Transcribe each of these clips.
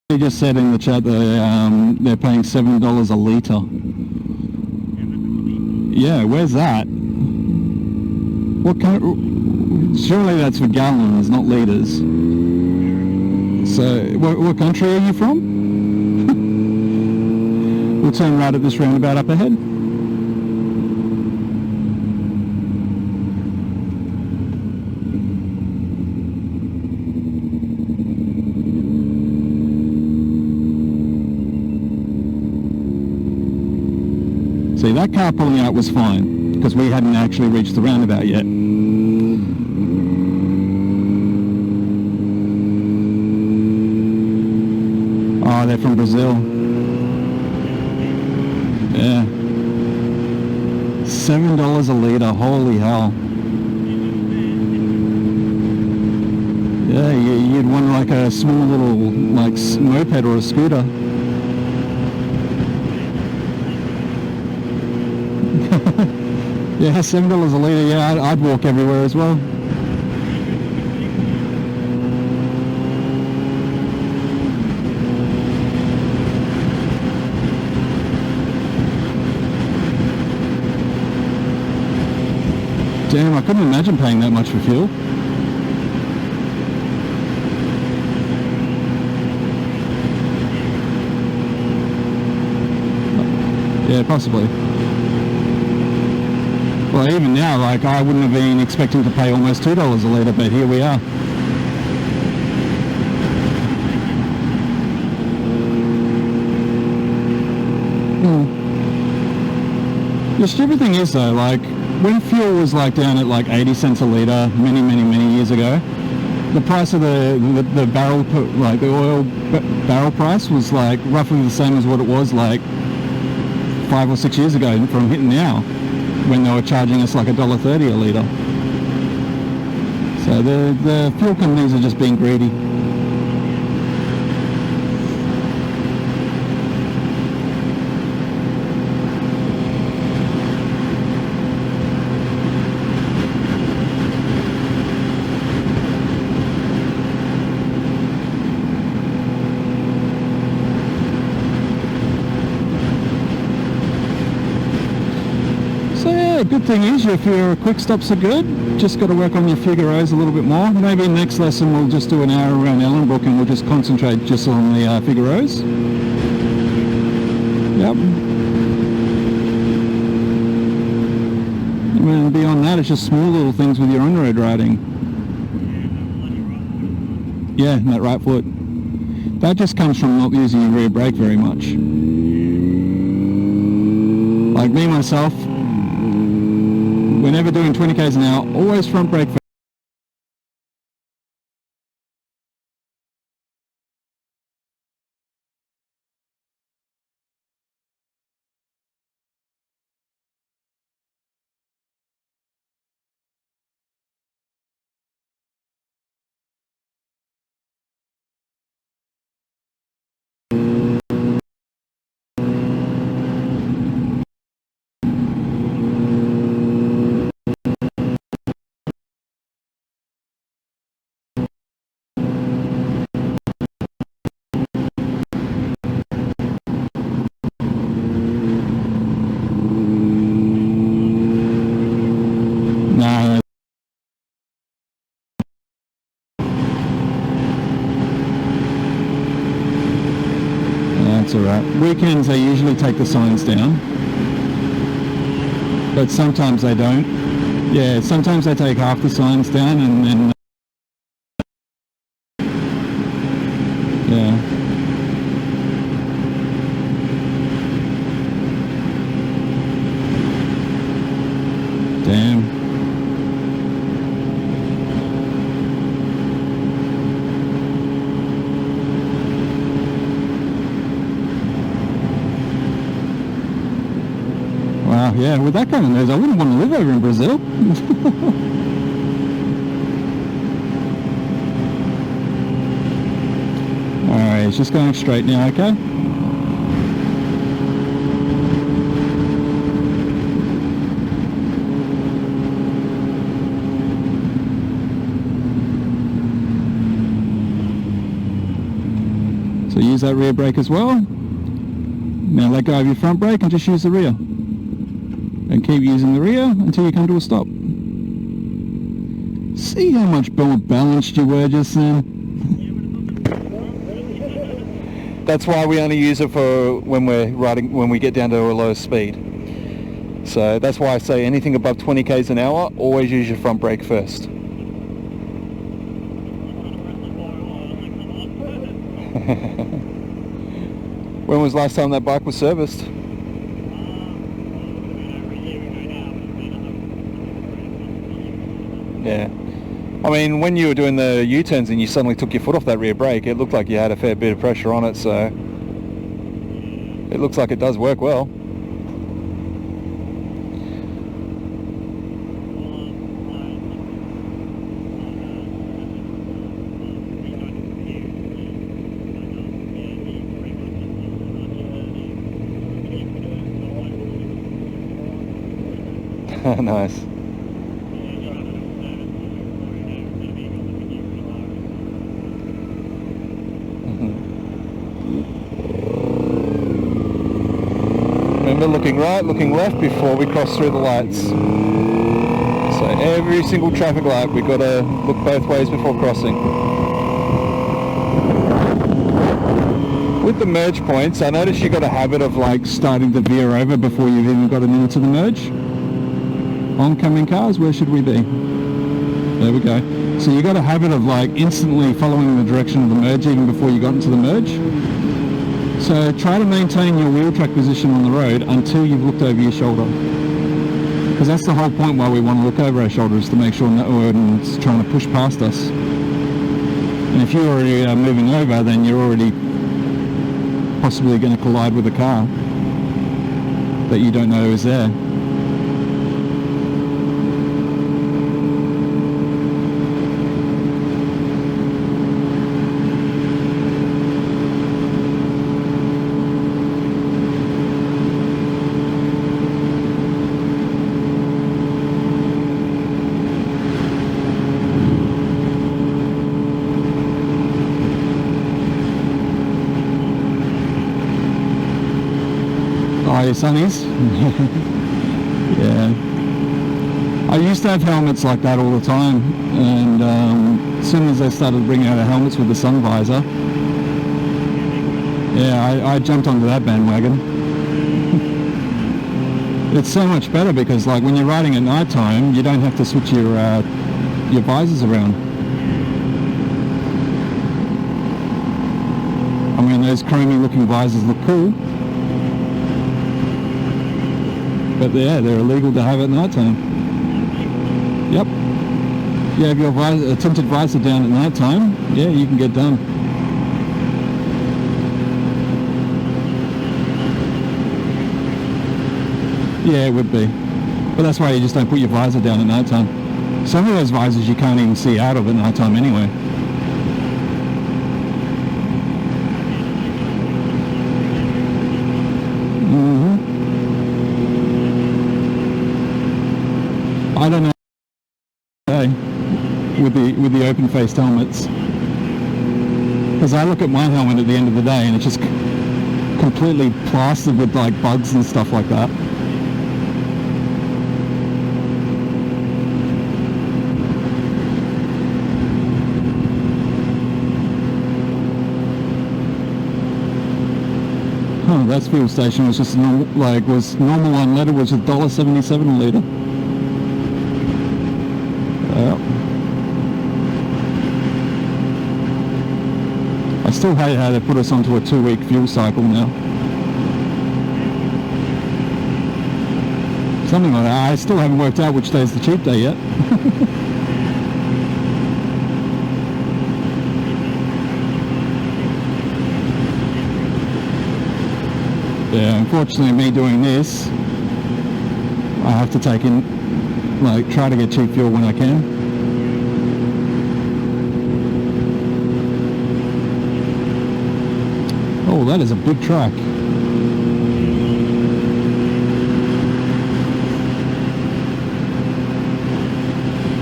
They just said in the chat that they're paying $7 a litre. Yeah, where's that? What kind? Surely that's for gallons, not litres. So, what country are you from? We'll turn right at this roundabout up ahead. See, that car pulling out was fine, because we hadn't actually reached the roundabout yet. Oh, they're from Brazil. Yeah. $7 a litre, holy hell. Yeah, you'd want like a small little, like, moped or a scooter. Yeah, $7 a litre, yeah, I'd walk everywhere as well. Damn, I couldn't imagine paying that much for fuel. Yeah, possibly. Well, even now, like, I wouldn't have been expecting to pay almost $2 a litre, but here we are. The stupid thing is, though, like, when fuel was, like, down at, like, 80 cents a litre many years ago, the price of the barrel, like, the oil barrel price was, like, roughly the same as what it was, like, 5 or 6 years ago from hitting now, when they were charging us like $1.30 a litre. So the fuel companies are just being greedy. Good thing is your quick stops are good. Just got to work on your Figaro's a little bit more. Maybe next lesson we'll just do an hour around Ellenbrook and we'll just concentrate just on the Figaro's. Yep. And beyond that, it's just small little things with your on-road riding. Yeah, that right foot. That just comes from not using your rear brake very much. Like me myself, whenever doing 20 k's an hour, always front brake. Alright. Weekends they usually take the signs down, but sometimes they don't. Yeah, sometimes they take half the signs down and then yeah. Damn. Wow, yeah, with that kind of news, I wouldn't want to live over in Brazil. Alright, it's just going straight now, okay? So use that rear brake as well. Now let go of your front brake and just use the rear. And keep using the rear until you come to a stop. See how much more balanced you were just then? That's why we only use it for when we get down to a low speed. So that's why I say anything above 20 k's an hour, always use your front brake first. When was the last time that bike was serviced? Yeah. I mean, when you were doing the U-turns and you suddenly took your foot off that rear brake, it looked like you had a fair bit of pressure on it, so it looks like it does work well. Nice. Remember, looking right, looking left before we cross through the lights. So every single traffic light we've got to look both ways before crossing. With the merge points, I noticed you got a habit of like starting to veer over before you've even gotten into the merge. Oncoming cars, where should we be? There we go. So you got a habit of like instantly following the direction of the merge even before you got into the merge. So try to maintain your wheel track position on the road until you've looked over your shoulder. Because that's the whole point why we want to look over our shoulder, is to make sure no one's trying to push past us. And if you're already moving over, then you're already possibly going to collide with a car that you don't know is there. Oh, your sunnies? Yeah. I used to have helmets like that all the time, and as soon as they started bringing out helmets with the sun visor, yeah, I jumped onto that bandwagon. It's so much better because, like, when you're riding at night time, you don't have to switch your visors around. I mean, those chromy looking visors look cool. But yeah, they're illegal to have at night time. Yep. You have your tinted visor down at night time, yeah, you can get done. Yeah, it would be. But that's why you just don't put your visor down at night time. Some of those visors you can't even see out of at night time anyway. I don't know with the open-faced helmets, because I look at my helmet at the end of the day and it's just completely plastered with like bugs and stuff like that. Oh, that fuel station was just normal, like was normal unleaded, was $1.77 a litre. I still hate how they put us onto a 2-week fuel cycle now. Something like that. I still haven't worked out which day is the cheap day yet. Yeah, unfortunately me doing this, I have to take in, like, try to get cheap fuel when I can. Oh, that is a big truck.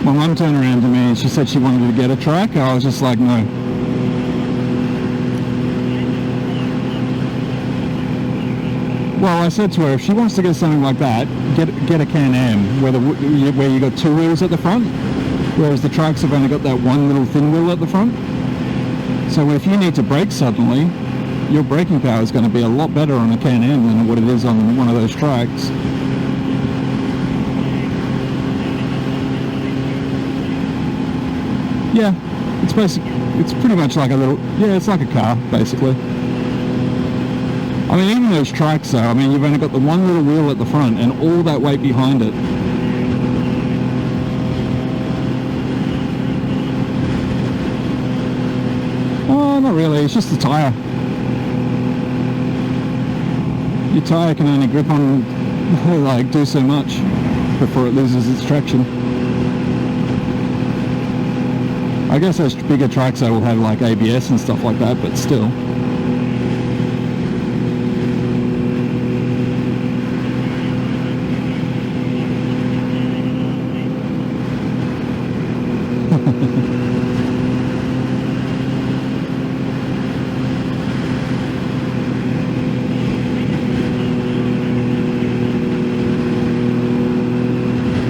My mum turned around to me and she said she wanted to get a truck. I was just like, no. Well, I said to her, if she wants to get something like that, get a Can-Am where you got two wheels at the front, whereas the trikes have only got that one little thin wheel at the front. So if you need to brake suddenly, your braking power is going to be a lot better on a Can-Am than what it is on one of those trikes. Yeah, it's pretty much like it's like a car, basically. I mean, even those trikes though, I mean, you've only got the one little wheel at the front and all that weight behind it. Oh, not really, it's just the tyre. Your tyre can only grip on, like, do so much before it loses its traction. I guess those bigger trikes though will have like ABS and stuff like that, but still.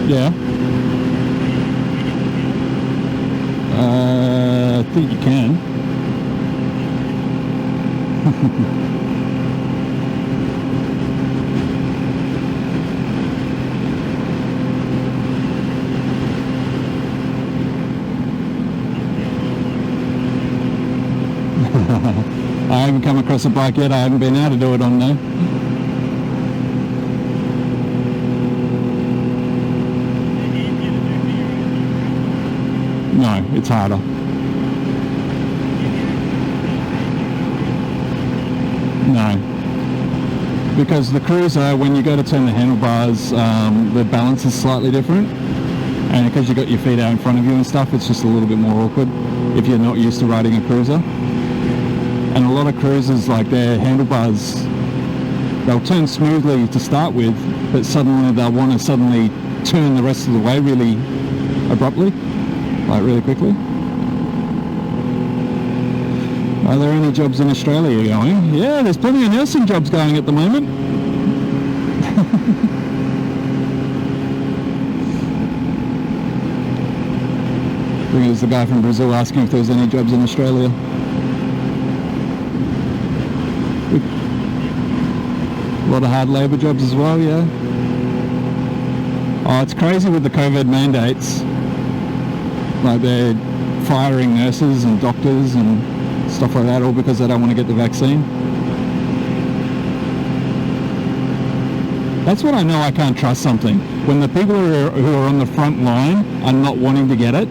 Yeah. I think you can. I haven't come across a bike yet. I haven't been able to do it on there. No, it's harder. No. Because the cruiser, when you go to turn the handlebars, the balance is slightly different. And because you've got your feet out in front of you and stuff, it's just a little bit more awkward if you're not used to riding a cruiser. And a lot of cruisers, like their handlebars, they'll turn smoothly to start with, but suddenly they'll want to suddenly turn the rest of the way really abruptly. Like really quickly. Are there any jobs in Australia going? Yeah, there's plenty of nursing jobs going at the moment. I think it was the guy from Brazil asking if there was any jobs in Australia. A lot of hard labour jobs as well, yeah. Oh, it's crazy with the COVID mandates. Like they're firing nurses and doctors and stuff like that, all because they don't want to get the vaccine. That's when I know I can't trust something. When the people who are on the front line are not wanting to get it,